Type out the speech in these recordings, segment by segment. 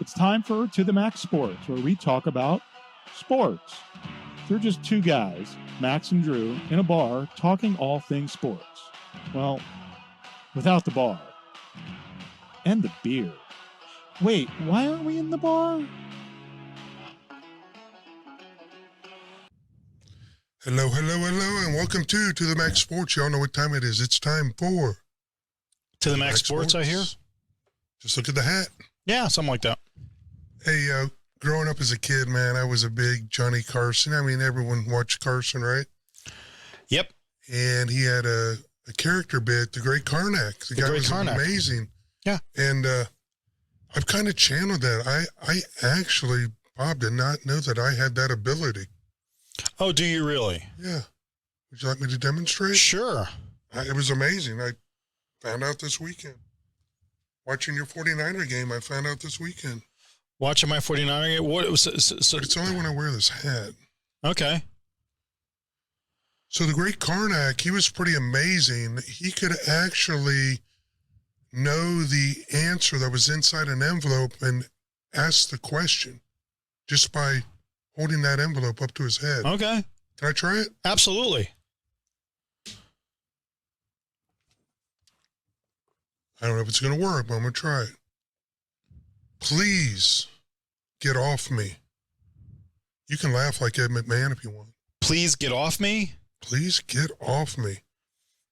It's time for To the Max Sports, where we talk about sports. They're just two guys, Max and Drew, in a bar talking all things sports. Well, without the bar. And the beer. Wait, why aren't we in the bar? Hello, and welcome to the Max Sports. Y'all know what time it is. It's time for To the Max Sports, I hear. Just look at the hat. Yeah, something like that. Hey, growing up as a kid, man, I was a big Johnny Carson. I mean, everyone watched Carson, right? Yep. And he had a character bit, the Great Karnak. The guy was amazing. Yeah. And I've kind of channeled that. I actually, Bob, did not know that I had that ability. Oh, do you really? Yeah. Would you like me to demonstrate? Sure. It was amazing. I found out this weekend. Watching your 49er game, I found out this weekend. Watching my 49er game? What? So, but it's only when I wear this hat. Okay. So the Great Karnak, he was pretty amazing. He could actually know the answer that was inside an envelope and ask the question just by holding that envelope up to his head. Okay. Can I try it? Absolutely. I don't know if it's going to work, but I'm going to try it. Please get off me. You can laugh like Ed McMahon if you want. Please get off me? Please get off me.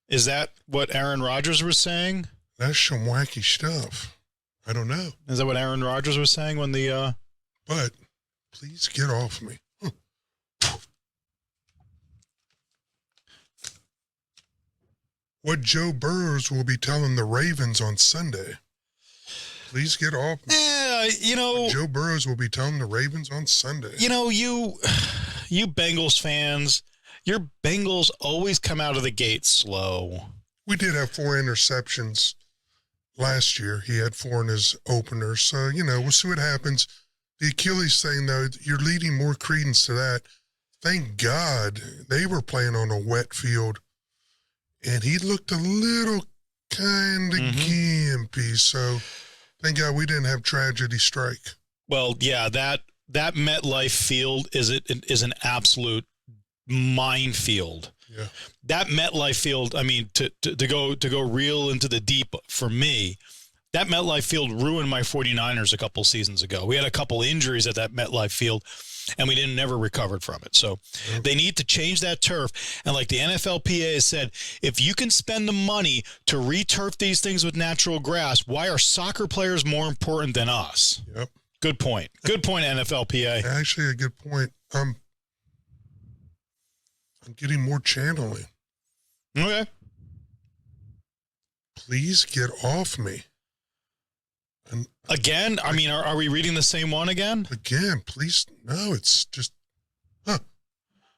Is that what Aaron Rodgers was saying? That's some wacky stuff. I don't know. Is that what Aaron Rodgers was saying when the... But please get off me. What Joe Burrows will be telling the Ravens on Sunday. Please get off me. What Joe Burrows will be telling the Ravens on Sunday. You Bengals fans, your Bengals always come out of the gate slow. We did have 4 interceptions last year. He had 4 in his opener. So, we'll see what happens. The Achilles thing, though, you're leading more credence to that. Thank God they were playing on a wet field. And he looked a little kind of gimpy. So thank God we didn't have tragedy strike. Well, yeah, that MetLife field is an absolute minefield. Yeah. That MetLife field, I mean, to go real into the deep for me, that MetLife field ruined my 49ers a couple seasons ago. We had a couple injuries at that MetLife field, and we never recovered from it. So they need to change that turf. And like the NFLPA has said, if you can spend the money to returf these things with natural grass, why are soccer players more important than us? Yep. Good point. Good point, NFLPA. Actually, a good point. I'm getting more channeling. Okay. Please get off me. And again? I mean, are we reading the same one again? Again, please. No, it's just,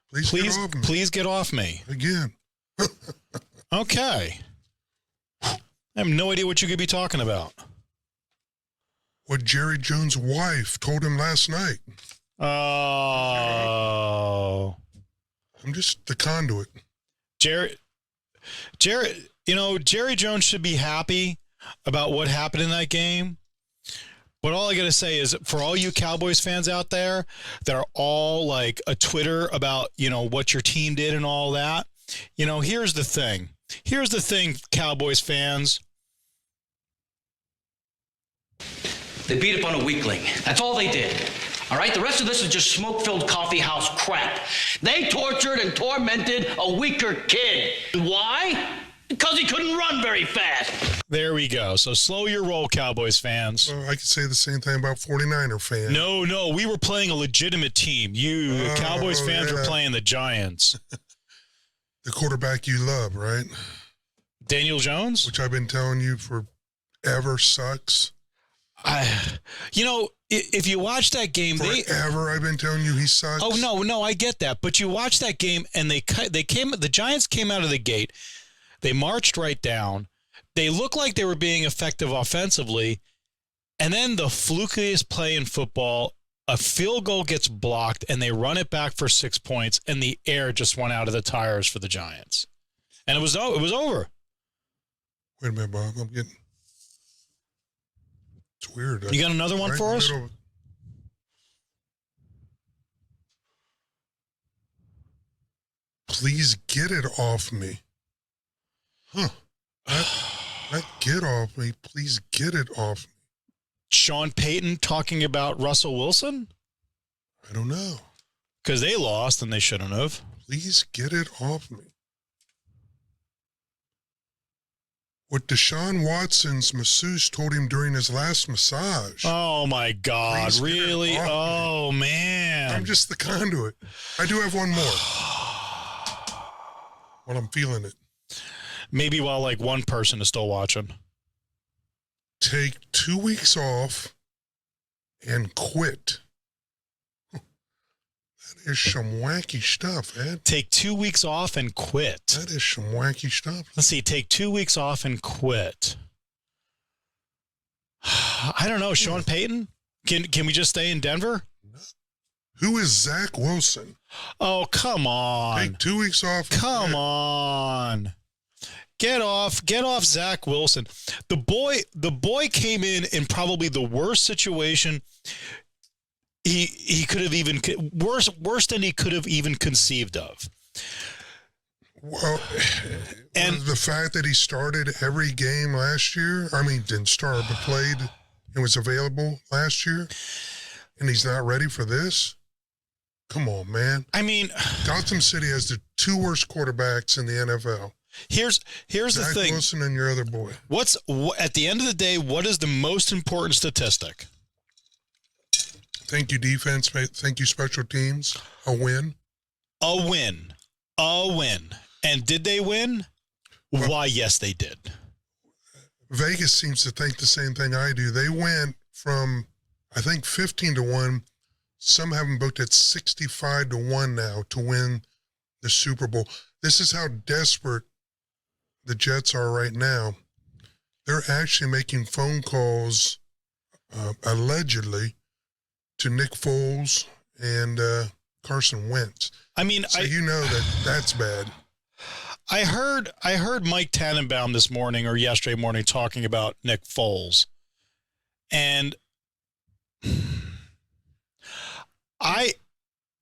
Please get off me. Please get off me. Again. Okay. I have no idea what you could be talking about. What Jerry Jones' wife told him last night. Oh. I'm just the conduit. Jerry Jones should be happy about what happened in that game. But all I got to say is, for all you Cowboys fans out there that are all like a Twitter about, what your team did and all that, here's the thing. Here's the thing, Cowboys fans. They beat up on a weakling. That's all they did. All right? The rest of this is just smoke-filled coffeehouse crap. They tortured and tormented a weaker kid. Why? Because he couldn't run very fast. There we go. So slow your roll, Cowboys fans. Well, I could say the same thing about 49er fans. No. We were playing a legitimate team. The Cowboys fans were playing the Giants. The quarterback you love, right? Daniel Jones? Which I've been telling you forever sucks. If you watch that game, I've been telling you he sucks. Oh, no, I get that. But you watch that game, and the Giants came out of the gate. They marched right down. They looked like they were being effective offensively. And then the flukiest play in football, a field goal gets blocked, and they run it back for 6 points, and the air just went out of the tires for the Giants. And it was over. Wait a minute, Bob. It's weird. You got another one for us? Please get it off me. Huh. That get off me. Please get it off me. Sean Payton talking about Russell Wilson? I don't know. Because they lost and they shouldn't have. Please get it off me. What Deshaun Watson's masseuse told him during his last massage. Oh, my God. Please really? Oh, man. I'm just the conduit. I do have one more. While I'm feeling it. Maybe while like one person is still watching. Take 2 weeks off and quit. That is some wacky stuff, Ed. Take 2 weeks off and quit. That is some wacky stuff. Let's see. Take 2 weeks off and quit. I don't know. Sean Payton? Can we just stay in Denver? No. Who is Zach Wilson? Oh, come on. Take 2 weeks off. Come on. Get off Zach Wilson. The boy came in probably the worst situation he could have even worse than he could have even conceived of. Well, and the fact that he started every game last year, didn't start, but played and was available last year, and he's not ready for this? Come on, man. Gotham City has the two worst quarterbacks in the NFL. Here's the thing. Zach Wilson and your other boy. At the end of the day, what is the most important statistic? Thank you, defense. Thank you, special teams. A win. A win. And did they win? Well, why, yes, they did. Vegas seems to think the same thing I do. They went from, I think, 15-1. Some have them booked at 65-1 now to win the Super Bowl. This is how desperate the Jets are right now. They're actually making phone calls, allegedly, to Nick Foles and Carson Wentz. You know that's bad. I heard Mike Tannenbaum this morning or yesterday morning talking about Nick Foles. And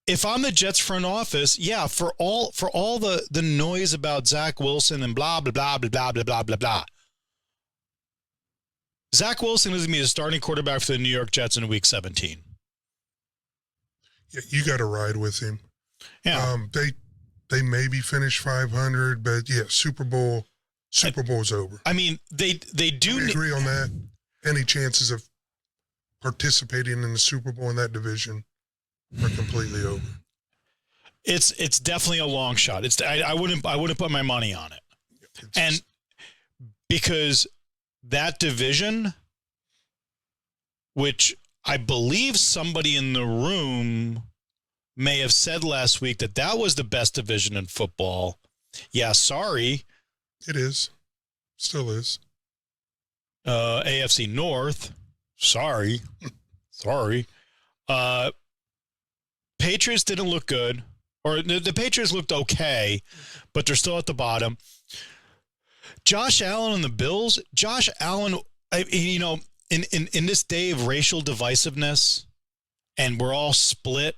if I'm the Jets front office, yeah, for all the noise about Zach Wilson and blah, blah, blah, blah, blah, blah, blah, blah, blah. Zach Wilson is going to be the starting quarterback for the New York Jets in week 17. Yeah, you got to ride with him. Yeah. They maybe finish 500, but yeah, Super Bowl's over. They do agree on that. Any chances of participating in the Super Bowl in that division are completely over. It's definitely a long shot. I wouldn't put my money on it. And because that division, which I believe somebody in the room may have said last week that was the best division in football. Yeah, sorry. It is. Still is. AFC North. Sorry. Sorry. Patriots didn't look good. Or the Patriots looked okay, but they're still at the bottom. Josh Allen and the Bills. Josh Allen, in this day of racial divisiveness, and we're all split,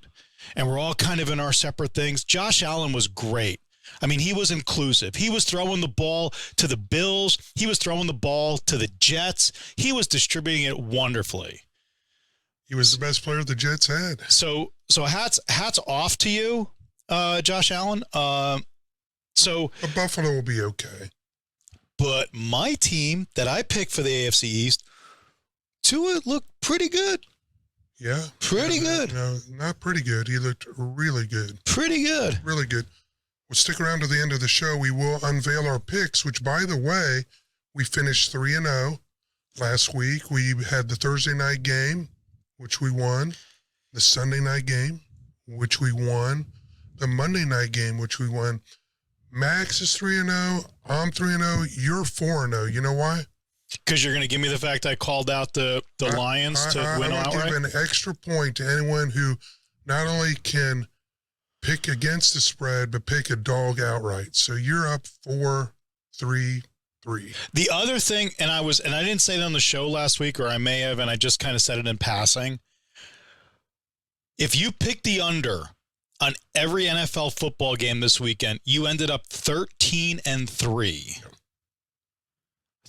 and we're all kind of in our separate things, Josh Allen was great. He was inclusive. He was throwing the ball to the Bills. He was throwing the ball to the Jets. He was distributing it wonderfully. He was the best player the Jets had. So hats off to you, Josh Allen. But Buffalo will be okay. But my team that I picked for the AFC East, Tua looked pretty good. Yeah. Pretty good. No, not pretty good. He looked really good. Pretty good. Really good. Well, stick around to the end of the show. We will unveil our picks, which, by the way, we finished 3-0 last week. We had the Thursday night game, which we won. The Sunday night game, which we won. The Monday night game, which we won. Max is 3-0. I'm 3-0. You're 4-0. You know why? Because you're going to give me the fact I called out the Lions to win outright? I give an extra point to anyone who not only can pick against the spread, but pick a dog outright. So you're up 4-3 3. The other thing, and I didn't say it on the show last week, or I may have, and I just kind of said it in passing. If you pick the under on every NFL football game this weekend, you ended up 13-3.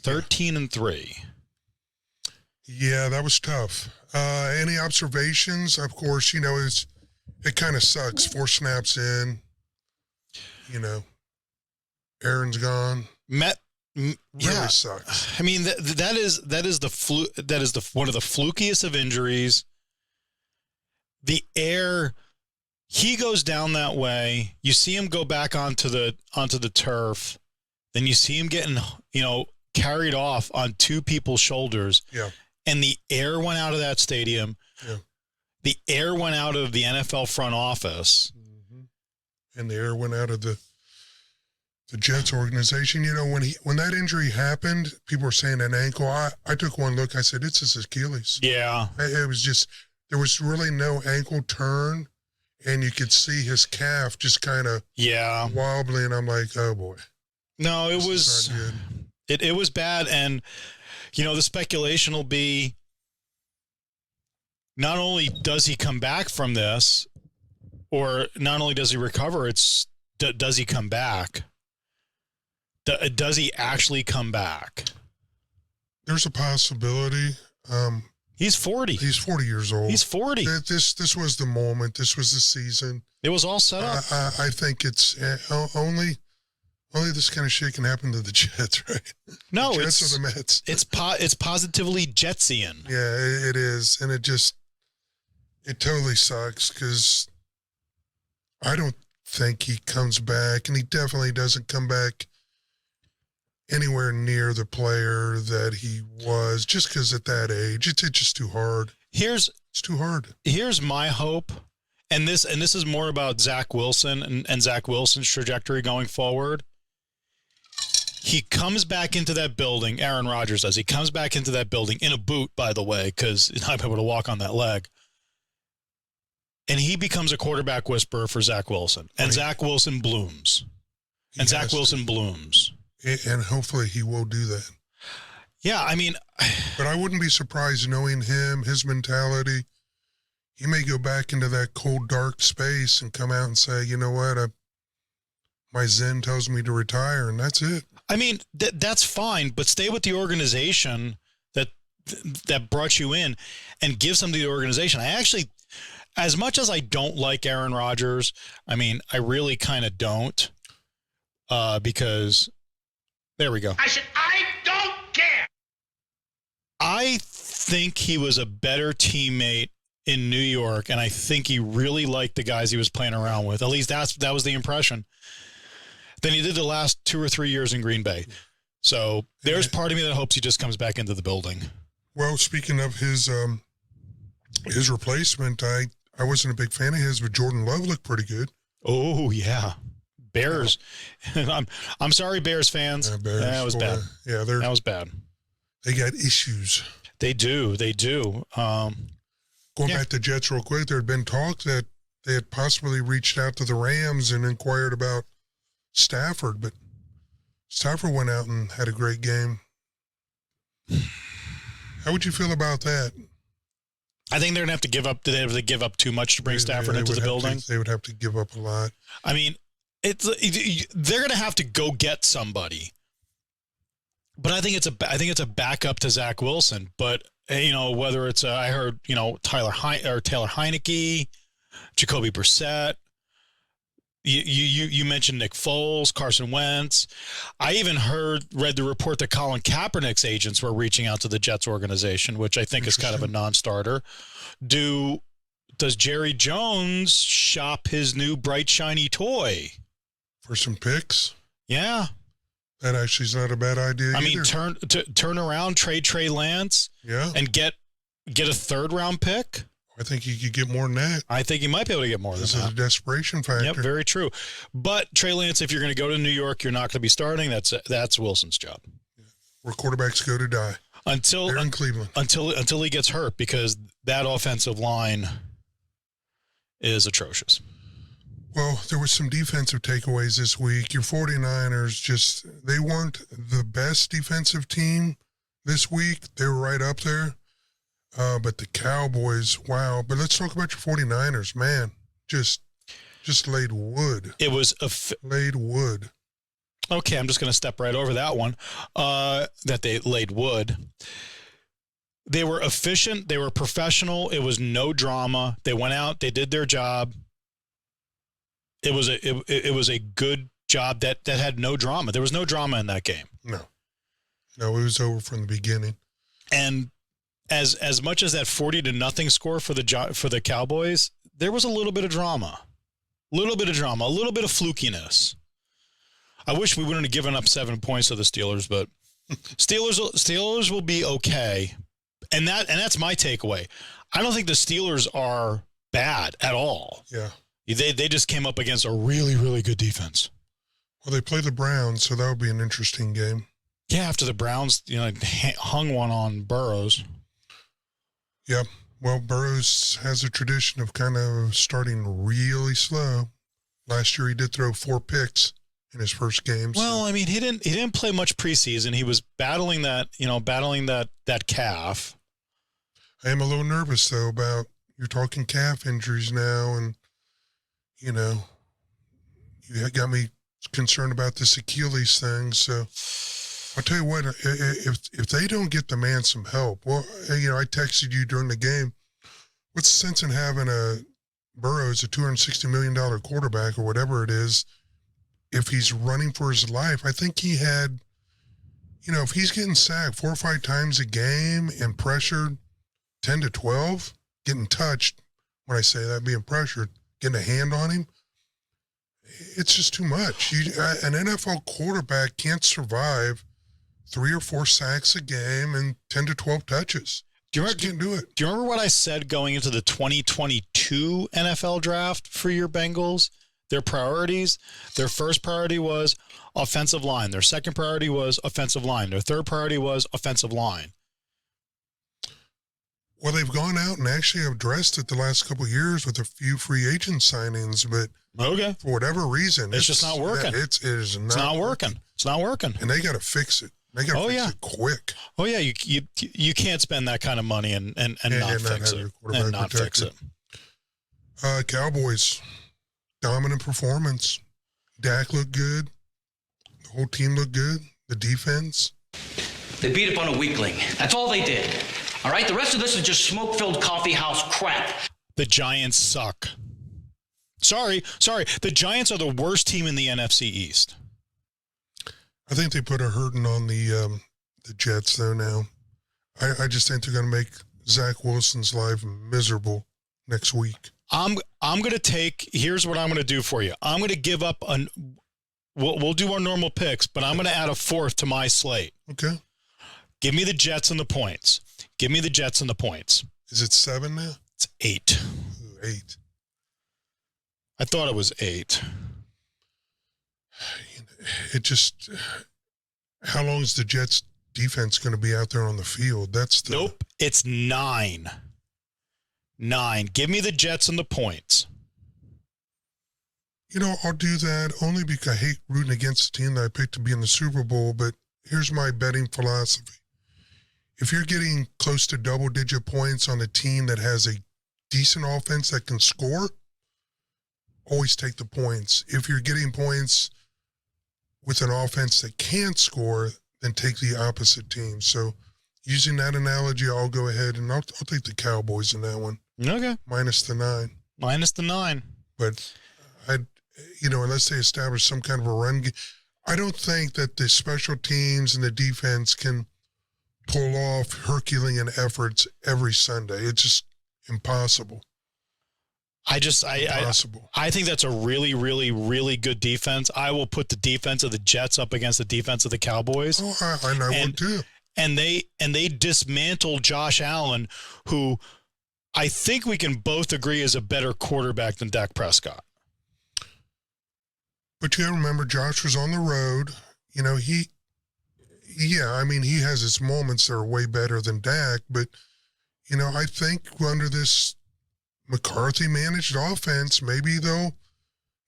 13-3. Yeah, that was tough. Any observations? Of course, it kind of sucks. 4 snaps in, Aaron's gone. Really sucks. I mean, that is one of the flukiest of injuries. The air, he goes down that way. You see him go back onto the turf. Then you see him getting, carried off on 2 people's shoulders. Yeah. And the air went out of that stadium. Yeah. The air went out of the NFL front office. Mm-hmm. And the air went out of the Jets organization. When that injury happened, people were saying an ankle. I took one look. I said, it's his Achilles. Yeah. It was just, there was really no ankle turn, and you could see his calf just kind of wobbling. I'm like, oh boy. No, it was not good. It was bad. And, the speculation will be, not only does he come back from this, or not only does he recover, does he come back? Does he actually come back? There's a possibility. He's 40. He's 40 years old. He's 40. This was the moment. This was the season. It was all set up. I think it's only this kind of shit can happen to the Jets, right? No, the Jets or the Mets. It's positively Jetsian. Yeah, it is, and it totally sucks because I don't think he comes back, and he definitely doesn't come back anywhere near the player that he was, just because at that age, it's just too hard. It's too hard. Here's my hope, and this is more about Zach Wilson and Zach Wilson's trajectory going forward. He comes back into that building, Aaron Rodgers does. He comes back into that building in a boot, by the way, because he's not able to walk on that leg. And he becomes a quarterback whisperer for Zach Wilson. And Zach Wilson blooms. And Zach Wilson blooms. And hopefully he will do that. Yeah, I mean. But I wouldn't be surprised knowing him, his mentality. He may go back into that cold, dark space and come out and say, you know what, my Zen tells me to retire, and that's it. I mean, that's fine, but stay with the organization that brought you in and give something to the organization. I actually, as much as I don't like Aaron Rodgers, I mean, I really kind of don't, because there we go. I said, I don't care. I think he was a better teammate in New York, and I think he really liked the guys he was playing around with. At least that was the impression. Than he did the last 2 or 3 years in Green Bay. So there's part of me that hopes he just comes back into the building. Well, speaking of his replacement, I wasn't a big fan of his, but Jordan Love looked pretty good. Oh yeah, Bears. I'm sorry, Bears fans. Bears, that was bad. Yeah, that was bad. They got issues. They do. Going back to Jets real quick, there had been talk that they had possibly reached out to the Rams and inquired about Stafford, but Stafford went out and had a great game. How would you feel about that? I think they're going to have to give up. Do they have to give up too much to bring Stafford into the building? They would have to give up a lot. I mean, they're going to have to go get somebody. But I think it's a backup to Zach Wilson. But whether it's I heard Taylor Heineke, Jacoby Brissett. You mentioned Nick Foles, Carson Wentz. I even read the report that Colin Kaepernick's agents were reaching out to the Jets organization, which I think is kind of a non-starter. Does Jerry Jones shop his new bright, shiny toy? For some picks? Yeah. That actually is not a bad idea either. I mean, turn around, trade Trey Lance, and get a third-round pick. I think you could get more than that. I think you might be able to get more than that. This is a desperation factor. Yep, very true. But Trey Lance, if you're going to go to New York, you're not going to be starting. That's Wilson's job. Where quarterbacks go to die. They're in Cleveland. Until he gets hurt, because that offensive line is atrocious. Well, there were some defensive takeaways this week. Your 49ers they weren't the best defensive team this week. They were right up there. But the Cowboys, wow. But let's talk about your 49ers, man. Just laid wood. It was laid wood. Okay, I'm just going to step right over that one. That they laid wood. They were efficient. They were professional. It was no drama. They went out. They did their job. It was a good job that had no drama. There was no drama in that game. No, it was over from the beginning. And as much as that 40-0 score for the Cowboys, there was a little bit of drama, a little bit of flukiness. I wish we wouldn't have given up 7 points to the Steelers, but Steelers will be okay. And that's my takeaway. I don't think the Steelers are bad at all. Yeah. They just came up against a really, really good defense. Well, they play the Browns, so that would be an interesting game. Yeah, after the Browns, hung one on Burrows. Yeah. Well, Burrows has a tradition of kind of starting really slow. Last year, he did throw 4 picks in his first game. Well, I mean, he didn't play much preseason. He was battling that calf. I am a little nervous though about you're talking calf injuries now, and you got me concerned about this Achilles thing. So I'll tell you what, if they don't get the man some help, well, I texted you during the game. What's the sense in having Burrows, a $260 million quarterback or whatever it is, if he's running for his life? I think he had, if he's getting sacked 4 or 5 times a game and pressured 10 to 12, getting touched, when I say that, being pressured, getting a hand on him, it's just too much. An NFL quarterback can't survive 3 or 4 sacks a game and 10 to 12 touches. Can't do it. Do you remember what I said going into the 2022 NFL draft for your Bengals? Their priorities, their first priority was offensive line. Their second priority was offensive line. Their third priority was offensive line. Well, they've gone out and actually have addressed it the last couple of years with a few free agent signings, but for whatever reason, it's just not working. It's not working. It's not working. And they got to fix it. They got to fix it quick. Oh yeah, you can't spend that kind of money and not fix it. And not fix it. Cowboys, dominant performance. Dak looked good. The whole team looked good. The defense. They beat up on a weakling. That's all they did. All right? The rest of this is just smoke-filled coffee house crap. The Giants suck. Sorry. The Giants are the worst team in the NFC East. I think they put a hurting on the Jets, though, now. I just think they're going to make Zach Wilson's life miserable next week. I'm going to take – here's what I'm going to do for you. I'm going to give up we'll do our normal picks, but I'm going to add a 4th to my slate. Okay. Give me the Jets and the points. Is it 7 now? It's 8. Ooh, 8. I thought it was 8. It just, how long is the Jets defense going to be out there on the field? Nope. It's 9. 9. Give me the Jets and the points. I'll do that only because I hate rooting against the team that I picked to be in the Super Bowl, but here's my betting philosophy. If you're getting close to double-digit points on a team that has a decent offense that can score, always take the points. If you're getting points with an offense that can't score, then take the opposite team. So using that analogy, I'll go ahead and I'll take the Cowboys in that one. Okay. Minus the 9. But unless they establish some kind of a run game, I don't think that the special teams and the defense can pull off Herculean efforts every Sunday. It's just impossible. Impossible. I think that's a really, really, really good defense. I will put the defense of the Jets up against the defense of the Cowboys. Oh, I would too. And they dismantled Josh Allen, who I think we can both agree is a better quarterback than Dak Prescott. But you got to remember, Josh was on the road. He has his moments that are way better than Dak. But, I think under this McCarthy-managed offense, maybe they'll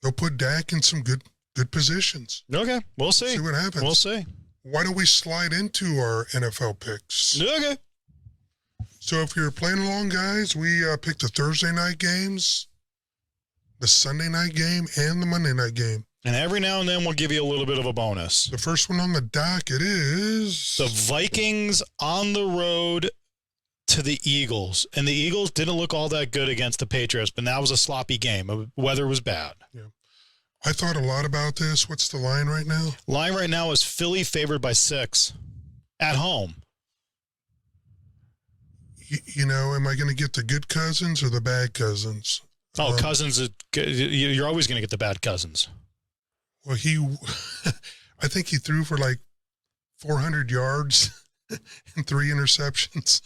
they'll put Dak in some good positions. Okay, we'll see. See what happens. We'll see. Why don't we slide into our NFL picks? Okay. So if you're playing along, guys, we picked the Thursday night games, the Sunday night game, and the Monday night game. And every now and then we'll give you a little bit of a bonus. The first one on the docket is the Vikings on the road to the Eagles. And the Eagles didn't look all that good against the Patriots, but that was a sloppy game. The weather was bad. Yeah. I thought a lot about this. What's the line right now? Line right now is Philly favored by 6 at home. You know, am I going to get the good Cousins or the bad Cousins? Oh, Cousins, you're always going to get the bad Cousins. Well, I think he threw for like 400 yards and 3 interceptions.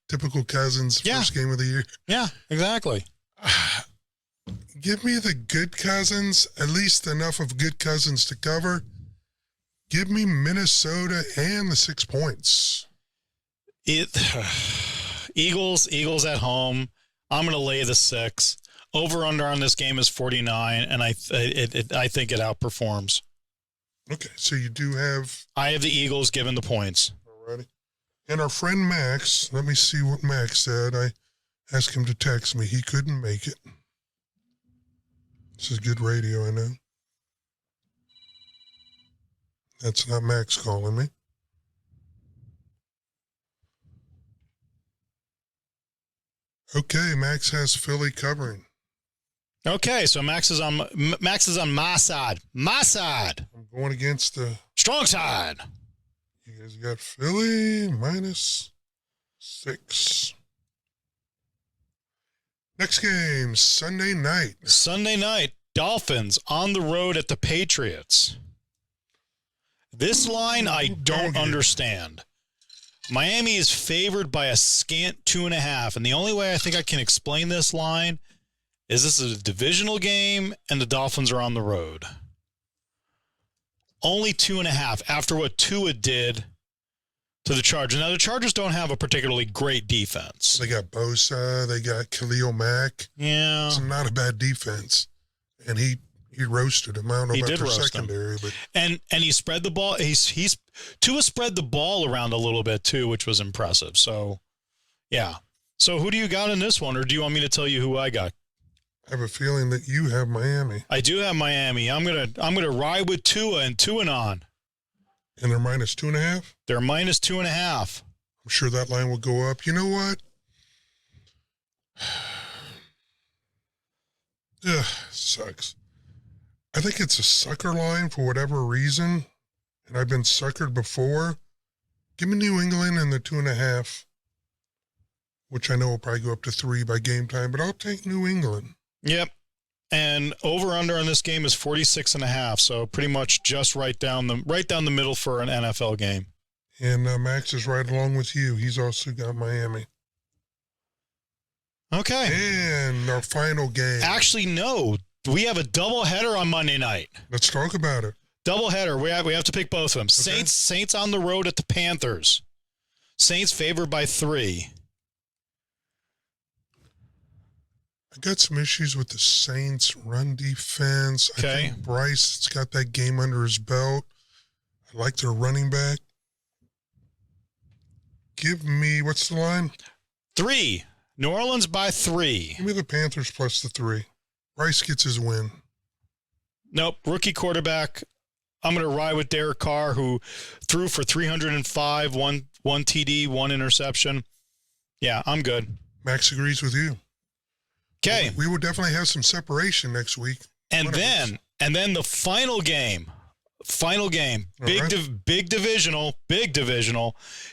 Typical Cousins, first game of the year. Yeah, exactly. Give me the good Cousins, at least enough of good Cousins to cover. Give me Minnesota and the 6 points. Eagles at home. I'm going to lay the 6. Over under on this game is 49, and I think it outperforms. Okay, so you do have. I have the Eagles given the points. Alrighty. And our friend Max, let me see what Max said. I asked him to text me. He couldn't make it. This is good radio, I know. That's not Max calling me. Okay, Max has Philly covering. Okay, so Max is on my side. My side. I'm going against the strong side. You guys got Philly -6. Next game, Sunday night. Sunday night, Dolphins on the road at the Patriots. This line I don't understand. Miami is favored by a scant 2.5, and the only way I think I can explain this line is this is a divisional game and the Dolphins are on the road. Only 2.5 after what Tua did to the Chargers. Now, the Chargers don't have a particularly great defense. They got Bosa. They got Khalil Mack. Yeah. It's not a bad defense. And he roasted him. I don't know about their secondary. But And he spread the ball. Tua spread the ball around a little bit, too, which was impressive. So, yeah. So, who do you got in this one, or do you want me to tell you who I got? I have a feeling that you have Miami. I do have Miami. I'm gonna ride with Tua and on. And they're -2.5? They're -2.5. I'm sure that line will go up. You know what? Ugh, sucks. I think it's a sucker line for whatever reason, and I've been suckered before. Give me New England and the 2.5, which I know will probably go up to 3 by game time, but I'll take New England. Yep. And over-under on this game is 46.5, so pretty much just right down the middle for an NFL game. And Max is right along with you. He's also got Miami. Okay. And our final game. Actually, no. We have a doubleheader on Monday night. Let's talk about it. Doubleheader. We have to pick both of them. Okay. Saints on the road at the Panthers. Saints favored by 3. I got some issues with the Saints' run defense. Okay. I think Bryce has got that game under his belt. I like their running back. Give me, what's the line? 3. New Orleans by 3. Give me the Panthers plus the 3. Bryce gets his win. Nope. Rookie quarterback. I'm going to ride with Derek Carr, who threw for 305, one TD, 1 interception. Yeah, I'm good. Max agrees with you. Okay. We will definitely have some separation next week. And then the final game. Big divisional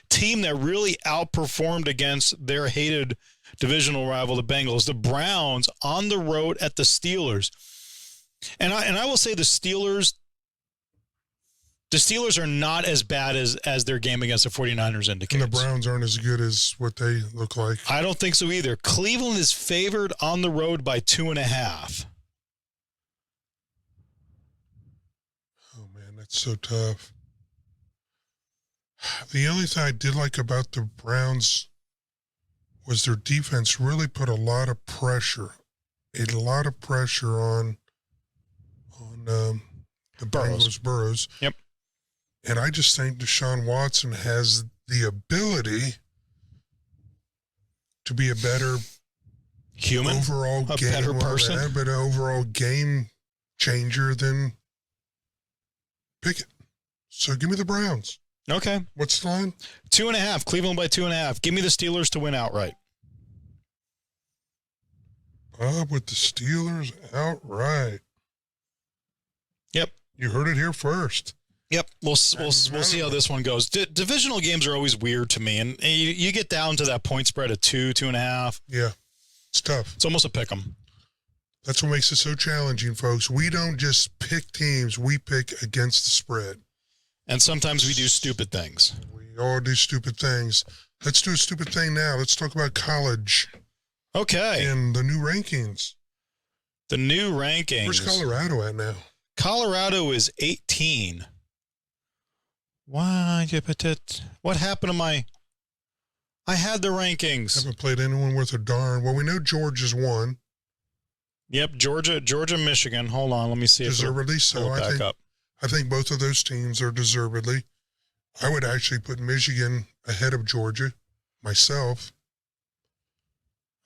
team that really outperformed against their hated divisional rival, the Bengals. The Browns on the road at the Steelers. And I will say the Steelers are not as bad as their game against the 49ers indicates. And the Browns aren't as good as what they look like. I don't think so either. Cleveland is favored on the road by 2.5. Oh, man, that's so tough. The only thing I did like about the Browns was their defense really put a lot of pressure on the Bengals Burrows. Yep. And I just think Deshaun Watson has the ability to be a better Human? overall A game, better person? but an overall game changer than Pickett. So give me the Browns. Okay. What's the line? 2.5. Cleveland by 2.5. Give me the Steelers to win outright. Bob with the Steelers outright. Yep. You heard it here first. Yep. We'll see how this one goes. Divisional games are always weird to me. And you get down to that point spread of 2.5. Yeah. It's tough. It's almost a pick 'em. That's what makes it so challenging, folks. We don't just pick teams. We pick against the spread. And sometimes we do stupid things. We all do stupid things. Let's do a stupid thing now. Let's talk about college Okay. and the new rankings. The new rankings. Where's Colorado at now? Colorado is 18. Why? What happened to my... I had the rankings. Haven't played anyone worth a darn. Well, we know Georgia's won. Yep, Georgia, Michigan. Hold on, let me see. Deservedly so. I think both of those teams are deservedly. I would actually put Michigan ahead of Georgia myself.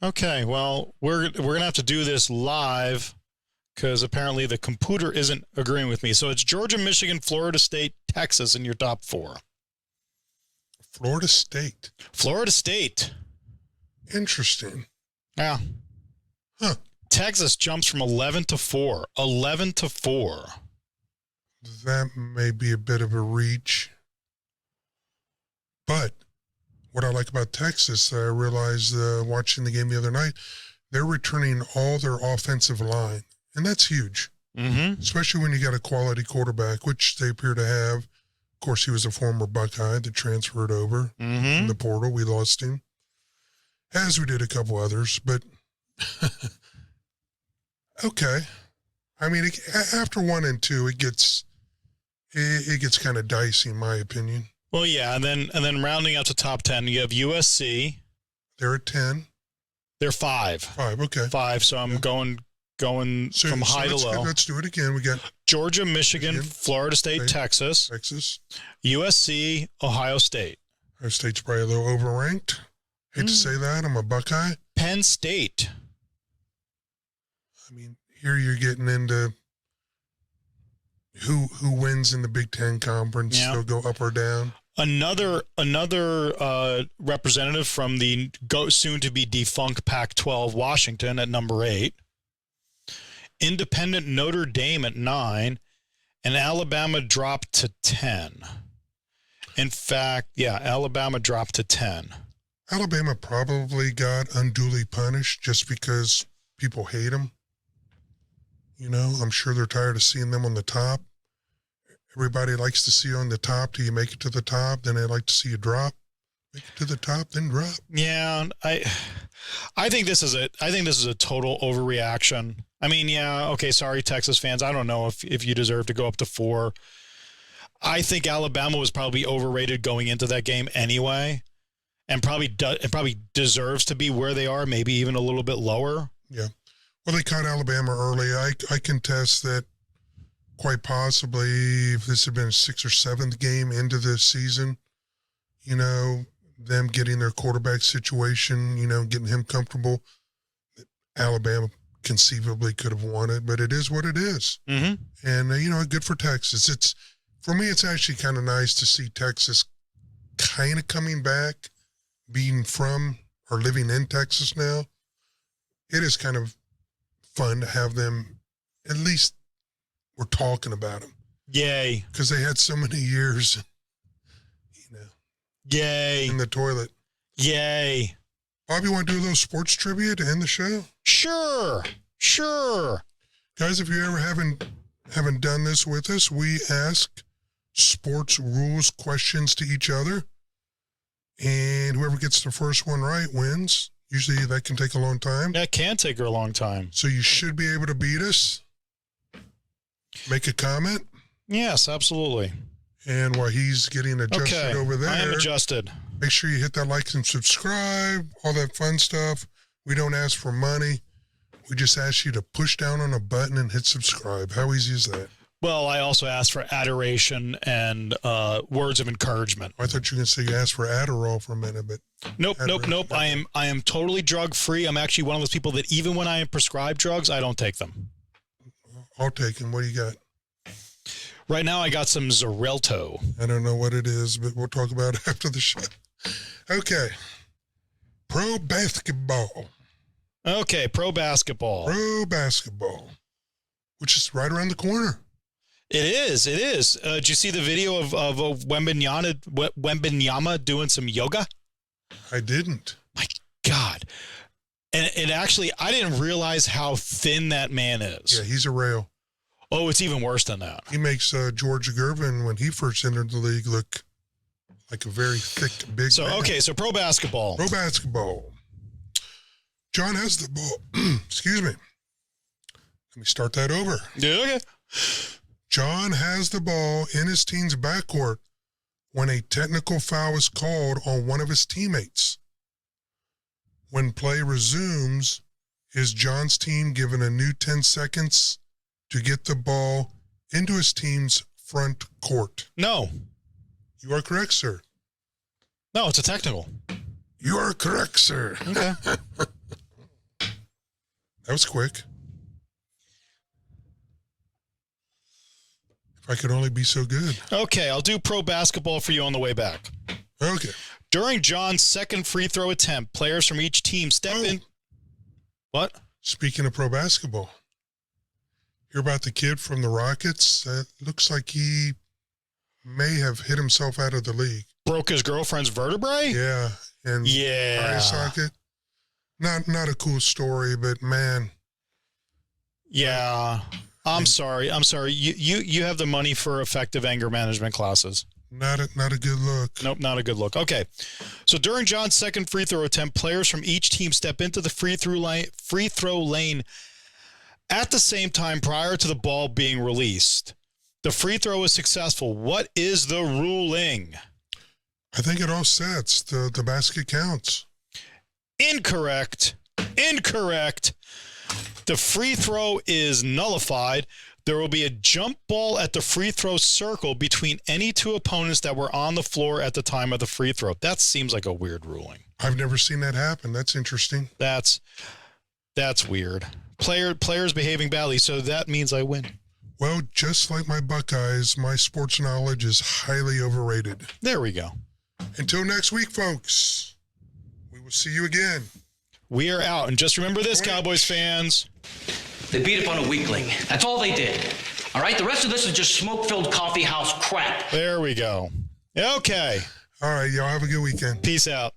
Okay, well, we're gonna have to do this live because apparently the computer isn't agreeing with me. So it's Georgia, Michigan, Florida State, Texas in your top 4. Florida State. Florida State. Interesting. Yeah. Huh. Texas jumps from 11 to 4. 11 to 4. That may be a bit of a reach. But what I like about Texas, I realized watching the game the other night, they're returning all their offensive line. And that's huge, especially when you got a quality quarterback, which they appear to have. Of course, he was a former Buckeye that transferred over in the portal. We lost him, as we did a couple others. But, okay. I mean, after 1 and 2, it gets kind of dicey, in my opinion. Well, yeah, and then rounding out to top 10, you have USC. They're at 10. They're 5. 5, okay. 5, so I'm going from high to low. Let's do it again. We got Georgia, Michigan, Florida State, Texas, USC, Ohio State. Ohio State's probably a little overranked. Hate to say that. I'm a Buckeye. Penn State. I mean, here you're getting into who wins in the Big Ten Conference. Yeah. They'll go up or down. Another representative from the soon-to-be defunct Pac-12, Washington, at number 8. Independent Notre Dame at 9. And Alabama dropped to 10. In fact, yeah, Alabama dropped to 10. Alabama probably got unduly punished just because people hate them. You know, I'm sure they're tired of seeing them on the top. Everybody likes to see you on the top till you make it to the top. Then they like to see you drop. Make it to the top, then drop. Yeah, I think this is a total overreaction. I mean, yeah, okay, sorry, Texas fans. I don't know if you deserve to go up to 4. I think Alabama was probably overrated going into that game anyway, and probably deserves to be where they are, maybe even a little bit lower. Yeah. Well, they caught Alabama early. I contest that quite possibly if this had been a 6th or 7th game into the season, you know, them getting their quarterback situation, you know, getting him comfortable, Alabama conceivably could have won it, but it is what it is. Mm-hmm. And, you know, good for Texas. For me, it's actually kind of nice to see Texas kind of coming back, being from or living in Texas now. It is kind of fun to have them, at least we're talking about them. Yay. Because they had so many years, you know. Yay. In the toilet. Yay. Bob, you want to do a little sports trivia to end the show? Sure. Guys, if you ever haven't done this with us, we ask sports rules questions to each other. And whoever gets the first one right wins. Usually that can take a long time. That can take her a long time. So you should be able to beat us. Make a comment. Yes, absolutely. And while he's getting adjusted over there. I am adjusted. Make sure you hit that like and subscribe, all that fun stuff. We don't ask for money. We just asked you to push down on a button and hit subscribe. How easy is that? Well, I also asked for adoration and words of encouragement. I thought you were going to say you asked for Adderall for a minute, but Nope. I am totally drug free. I'm actually one of those people that even when I am prescribed drugs, I don't take them. I'll take them. What do you got? Right now, I got some Xarelto. I don't know what it is, but we'll talk about it after the show. Okay. Pro basketball. Okay, pro basketball. Pro basketball, which is right around the corner. It is. Did you see the video of Wembanyama doing some yoga? I didn't. My God. And it actually, I didn't realize how thin that man is. Yeah, he's a rail. Oh, it's even worse than that. He makes George Gervin, when he first entered the league, look like a very thick, big man. Okay, so pro basketball. Pro basketball. John has the ball. Excuse me. Let me start that over. Yeah, okay. John has the ball in his team's backcourt when a technical foul is called on one of his teammates. When play resumes, is John's team given a new 10 seconds to get the ball into his team's front court? No. You are correct, sir. No, it's a technical. You are correct, sir. Okay. That was quick. If I could only be so good. Okay, I'll do pro basketball for you on the way back. Okay. During John's second free throw attempt, players from each team step in. What? Speaking of pro basketball, hear about the kid from the Rockets? It looks like he may have hit himself out of the league. Broke his girlfriend's vertebrae? Yeah. And yeah. eye socket. Not a cool story, but man. Yeah. I'm sorry. You have the money for effective anger management classes. Not a good look. Nope, not a good look. Okay. So during John's second free throw attempt, players from each team step into the free throw lane at the same time prior to the ball being released. The free throw is successful. What is the ruling? I think it all sets. The basket counts. Incorrect. The free throw is nullified. There will be a jump ball at the free throw circle between any two opponents that were on the floor at the time of the free throw. That seems like a weird ruling. I've never seen that happen. That's interesting. That's weird. Players behaving badly, so that means I win. Well, just like my Buckeyes, my sports knowledge is highly overrated. There we go. Until next week, folks, we will see you again. We are out. And just remember this, Cowboys fans. They beat up on a weakling. That's all they did. All right? The rest of this is just smoke-filled coffee house crap. There we go. Okay. All right, y'all have a good weekend. Peace out.